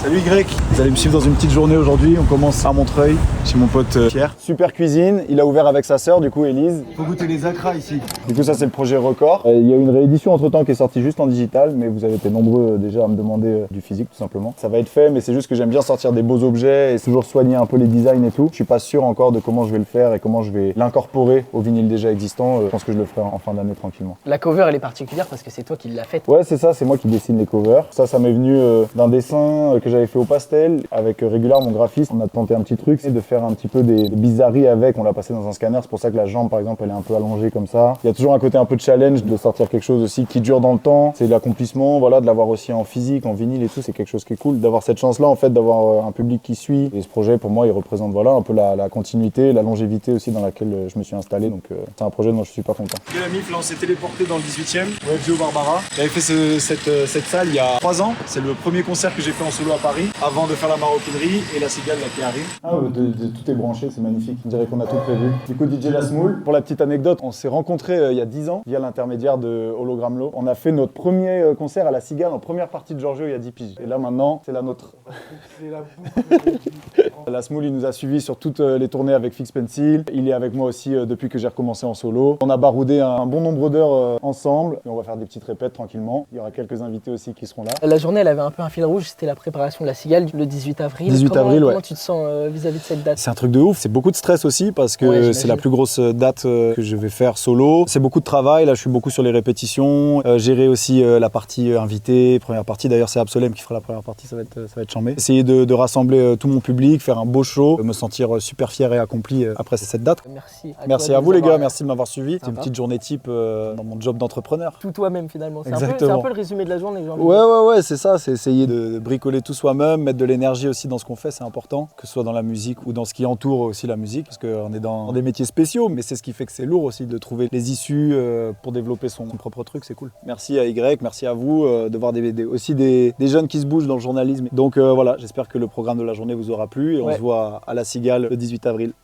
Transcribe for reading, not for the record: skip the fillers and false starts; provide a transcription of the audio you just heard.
Salut Y, vous allez me suivre dans une petite journée aujourd'hui. On commence à Montreuil, chez mon pote Pierre. Super cuisine, il a ouvert avec sa sœur, du coup Élise. Faut goûter les acras ici. Du coup ça c'est le projet record. Il y a une réédition entre temps qui est sortie juste en digital, mais vous avez été nombreux déjà à me demander du physique tout simplement. Ça va être fait, mais c'est juste que j'aime bien sortir des beaux objets et toujours soigner un peu les designs et tout. Je suis pas sûr encore de comment je vais le faire et comment je vais l'incorporer au vinyle déjà existant. Je pense que je le ferai en fin d'année tranquillement. La cover elle est particulière parce que c'est toi qui l'as faite. Ouais c'est ça, c'est moi qui dessine les covers. Ça m'est venu d'un dessin que j'avais fait au pastel avec Régular, mon graphiste. On a tenté un petit truc, c'est de faire un petit peu des bizarreries avec. On l'a passé dans un scanner, c'est pour ça que la jambe par exemple elle est un peu allongée comme ça. Il y a toujours un côté un peu de challenge de sortir quelque chose aussi qui dure dans le temps. C'est l'accomplissement, voilà, de l'avoir aussi en physique, en vinyle et tout, c'est quelque chose qui est cool. D'avoir cette chance-là en fait, d'avoir un public qui suit. Et ce projet pour moi il représente voilà un peu la continuité, la longévité aussi dans laquelle je me suis installé. Donc c'est un projet dont je suis pas content. La MIF, là on s'est téléporté dans le 18e, au FGO Barbara. J'avais fait cette salle il y a 3 ans. C'est le premier concert que j'ai fait en solo à Paris, avant de faire la maroquinerie et la cigale là qui arrive. Ah, tout est branché, c'est magnifique. On dirait qu'on a tout prévu. Du coup, DJ Lasmoul, pour la petite anecdote, on s'est rencontrés il y a 10 ans via l'intermédiaire de Hologram Low. On a fait notre premier concert à la Cigale en première partie de Giorgio il y a 10 piges. Et là maintenant, c'est la nôtre. Lasmoul, il nous a suivis sur toutes les tournées avec Fix Pencil. Il est avec moi aussi depuis que j'ai recommencé en solo. On a baroudé un bon nombre d'heures ensemble. Et on va faire des petites répètes tranquillement. Il y aura quelques invités aussi qui seront là. La journée elle avait un peu un fil rouge, c'était la préparation de la Cigale le 18 avril. 18 avril, ouais. Comment tu te sens vis-à-vis de cette date? C'est un truc de ouf, c'est beaucoup de stress aussi parce que Ouais, c'est la plus grosse date que je vais faire solo. C'est beaucoup de travail, là je suis beaucoup sur les répétitions, gérer aussi la partie invitée, première partie, d'ailleurs c'est Absolem qui fera la première partie, ça va être chambé. Essayer de rassembler tout mon public, faire un beau show, me sentir super fier et accompli après cette date. Merci. Merci à vous les gars, merci de m'avoir suivi. C'est une petite journée type dans mon job d'entrepreneur. Tout toi-même finalement, c'est Exactement. un peu le résumé de la journée. Ouais, c'est ça, c'est essayer de bricoler tout soi-même, mettre de l'énergie aussi dans ce qu'on fait, c'est important, que ce soit dans la musique ou dans ce qui entoure aussi la musique, parce qu'on est dans des métiers spéciaux, mais c'est ce qui fait que c'est lourd aussi de trouver les issues pour développer son propre truc, c'est cool. Merci à Y, merci à vous de voir aussi des jeunes qui se bougent dans le journalisme. Donc voilà, j'espère que le programme de la journée vous aura plu et on se voit à la Cigale le 18 avril.